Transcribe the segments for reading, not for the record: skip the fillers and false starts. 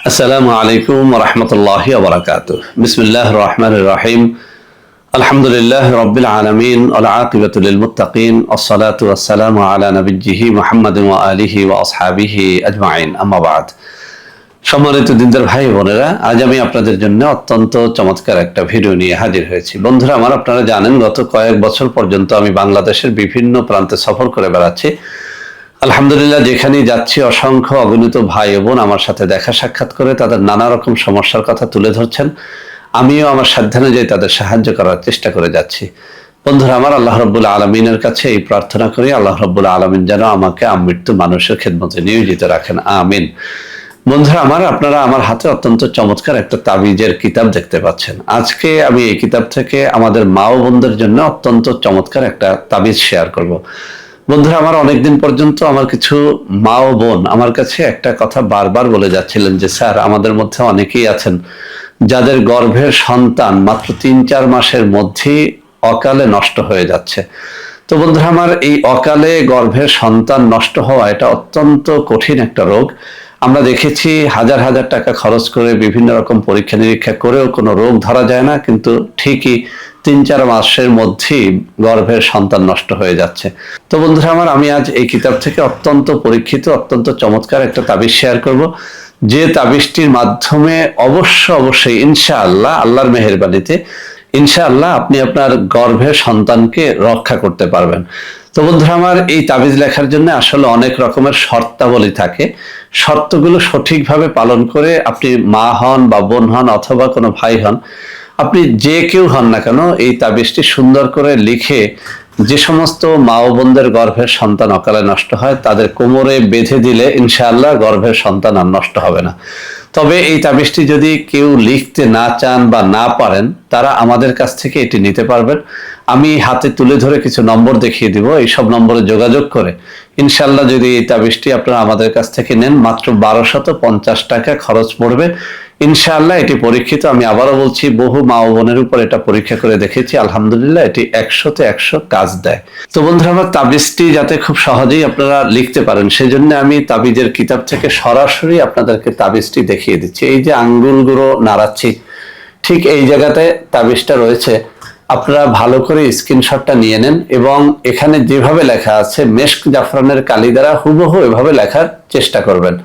আসসালামু আলাইকুম ওয়া রাহমাতুল্লাহি ওয়া বারাকাতুহু। বিসমিল্লাহির রহমানির রহিম। আলহামদুলিল্লাহি রাব্বিল আলামিন ওয়াল আকিবাতু লিল মুত্তাকিন ওয়াসসালাতু ওয়াসসালামু আলা নাবিয়্যিহি মুহাম্মাদিন ওয়া আলিহি ওয়া আসহাবিহি আজমাইন। আম্মা বা'দ। সম্মানিত দিনদার ভাই বোনেরা, আজ আমি আপনাদের জন্য অত্যন্ত চমৎকার একটা ভিডিও নিয়ে হাজির হয়েছি। বন্ধুরা আমার, আপনারা জানেন গত কয়েক বছর পর্যন্ত আমি বাংলাদেশের বিভিন্ন প্রান্তে সফর করে বেড়াচ্ছি। আলহামদুলিল্লাহ, যেখানেই যাচ্ছি অসংখ্য অগণিত ভাই বোন আমার সাথে দেখা সাক্ষাৎ করে তাদের নানা রকম সমস্যার কথা তুলে ধরছেন। আমিও আমার সাধ্যানুযায়ী তাদের সাহায্য করার চেষ্টা করে যাচ্ছি। বন্ধুরা আমার, আল্লাহ রাব্বুল আলামিনের কাছে এই প্রার্থনা করি, আল্লাহ রাব্বুল আলামিন যেন আমাকে আমৃত্যু মানুষের খেদমতে নিয়োজিত রাখেন, আমিন। বন্ধুরা আমার, আপনারা আমার হাতে অত্যন্ত চমৎকার একটা তাবিজের কিতাব দেখতে পাচ্ছেন। আজকে আমি এই কিতাব থেকে আমাদের মা ও বোনদের জন্য অত্যন্ত চমৎকার একটা তাবিজ শেয়ার করব। বন্ধুরা আমার, অনেকদিন পর্যন্ত আমার কিছু মা ও বোন আমার কাছে একটা কথা বারবার বলে যাচ্ছিলেন যে স্যার, আমাদের মধ্যে অনেকেই আছেন যাদের গর্ভের সন্তান মাত্র ৩-৪ মাসের মধ্যেই অকালে নষ্ট হয়ে যাচ্ছে। তো বন্ধুরা আমার, এই অকালে গর্ভের সন্তান নষ্ট হওয়া এটা অত্যন্ত কঠিন একটা রোগ। আমরা দেখেছি হাজার হাজার টাকা খরচ করে বিভিন্ন রকম পরীক্ষা নিরীক্ষা করেও কোনো রোগ ধরা যায় না, কিন্তু ঠিকই ৩-৪ মাসের মধ্যেই গর্ভের সন্তান নষ্ট হয়ে যাচ্ছে। তো বন্ধুরা আমার, আমি আজ এই কিতাব থেকে অত্যন্ত পরীক্ষিত অত্যন্ত চমৎকার একটা তাবিজ শেয়ার করব, যে তাবিজটির মাধ্যমে অবশ্যই ইনশাআল্লাহ, আল্লাহর মেহেরবানিতে ইনশাআল্লাহ আপনি আপনার গর্ভের সন্তানকে রক্ষা করতে পারবেন। তো বন্ধুরা আমার, এই তাবিজ লেখার জন্য আসলে অনেক রকমের শর্তাবলী থাকে। শর্তগুলো সঠিকভাবে পালন করে আপনি মা হন বা বোন হন অথবা কোনো ভাই হন, আপনি যে কেউ হন না কেন, এই তাবিজটি সুন্দর করে লিখে যে সমস্ত মা ও বোনদের গর্ভের সন্তান অকালে নষ্ট হয় তাদের কোমরে বেঁধে দিলে ইনশাআল্লাহ গর্ভের সন্তান আর নষ্ট হবে না। তবে এই তাবিজটি যদি কেউ লিখতে না চান বা না পারেন, তারা আমাদের কাছ থেকে এটি নিতে পারবেন। আমি হাতে তুলে ধরে কিছু নম্বর দেখিয়ে দিব, এই সব নম্বরে যোগাযোগ করে ইনশাআল্লাহ যদি এই তাবিজটি আপনারা আমাদের কাছ থেকে নেন, মাত্র 1250 টাকা খরচ পড়বে। ইনশাআল্লাহ এটি পরীক্ষিত, আমি আবারও বলছি, বহু মা ও বোনের উপর এটা পরীক্ষা করে দেখেছি, আলহামদুলিল্লাহ এটি 100-তে 100 কাজ দেয়। তো বন্ধুরা আমার, তাবিজটি যাতে খুব সহজেই আপনারা লিখতে পারেন সেজন্য আমি তাবিজের কিতাব থেকে সরাসরি আপনাদেরকে তাবিজটি দেখিয়ে দিচ্ছি। এই যে আঙ্গুলগুলো নাড়াচ্ছি, ঠিক এই জায়গাতে তাবিজটা রয়েছে। আপনারা ভালো করে স্ক্রিনশটটা নিয়ে নেন এবং এখানে যেভাবে লেখা আছে মেশক জাফরানের কালি দ্বারা হুবহু এভাবে লেখার চেষ্টা করবেন।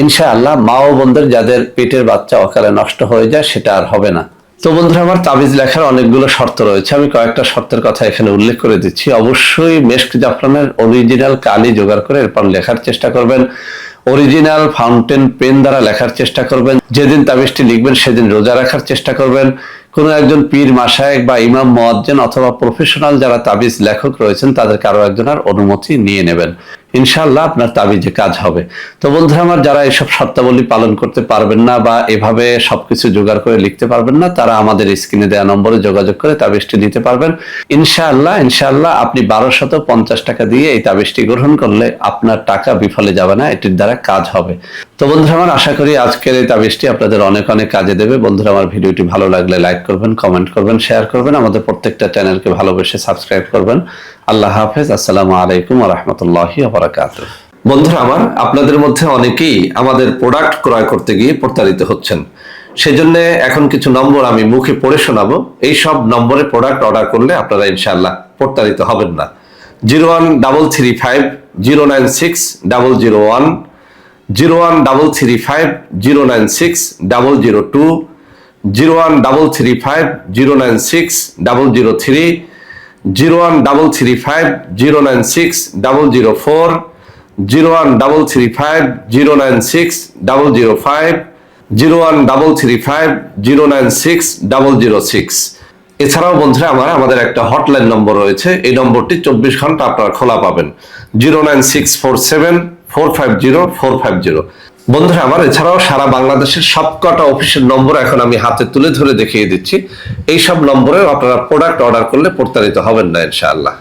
ইনশাআল্লাহ মা ও বোনদের যাদের পেটের বাচ্চা অকালে নষ্ট হয়ে যায় সেটা আর হবে না। তো বন্ধুরা আমার, তাবিজ লেখার অনেকগুলো শর্ত রয়েছে, আমি কয়েকটা শর্তের কথা এখানে উল্লেখ করে দিচ্ছি। অবশ্যই মেশক জাফরানের অরিজিনাল কালি জোগাড় করে এরপর লেখার চেষ্টা করবেন। অরিজিনাল ফাউন্টেন পেন দ্বারা লেখার চেষ্টা করবেন। যেদিন তাবিজটি লিখবেন সেদিন রোজা রাখার চেষ্টা করবেন। কোনো একজন পীর মাশায়েখ বা ইমাম মুয়াজ্জিন অথবা প্রফেশনাল যারা তাবিজ লেখক রয়েছেন তাদের কারো একজনের অনুমতি নিয়ে নেবেন। ইনশাআল্লাহ আপনার তাবিজে কাজ হবে। তো বন্ধুরা আমার, যারা এইসব শর্তাবলী পালন করতে পারবেন না বা এভাবে সবকিছু জোগাড় করে লিখতে পারবেন না, তারা আমাদের স্ক্রিনে দেওয়া নম্বরে যোগাযোগ করে তাবিজটি নিতে পারবেন। ইনশাআল্লাহ আপনি 1250 টাকা দিয়ে এই তাবিজটি গ্রহণ করলে আপনার টাকা বিফলে যাবে না, এটির দ্বারা কাজ হবে। তো বন্ধুরা আমার, আশা করি আজকের এই তাবিজটি আপনাদের অনেক অনেক কাজে দেবে। বন্ধুরা আমার, ভিডিওটি ভালো লাগলে লাইক করবেন, কমেন্ট করবেন, শেয়ার করবেন, আমাদের প্রত্যেকটা চ্যানেলকে ভালোবেসে সাবস্ক্রাইব করবেন। আল্লাহ হাফেজ। আসসালামু আলাইকুম ওয়া রাহমাতুল্লাহি ওয়া বারাকাতুহু। বন্ধুরা আমার, আপনাদের মধ্যে অনেকেই আমাদের প্রোডাক্ট ক্রয় করতে গিয়ে প্রতারিত হচ্ছেন। সেজন্য এখন কিছু নম্বর আমি মুখে পড়ে শোনাবো। এই সব নম্বরে প্রোডাক্ট অর্ডার করলে আপনারা ইনশাআল্লাহ প্রতারিত হবেন না। 01335096001, 01335096002, 01335096003, 01335096004, 01335096005, 01335096006। এছাড়াও বন্ধুরা আমার, আমাদের একটা হটলাইন নম্বর রয়েছে, এই নম্বরটি 24 ঘন্টা আপনারা খোলা পাবেন, 09647450450। বন্ধুরা আমার, এছাড়াও সারা বাংলাদেশের সবকটা অফিসের নম্বর এখন আমি হাতে তুলে ধরে দেখিয়ে দিচ্ছি। এই সব নম্বরেও আপনারা প্রোডাক্ট অর্ডার করলে প্রতারিত হবেন না ইনশাআল্লাহ।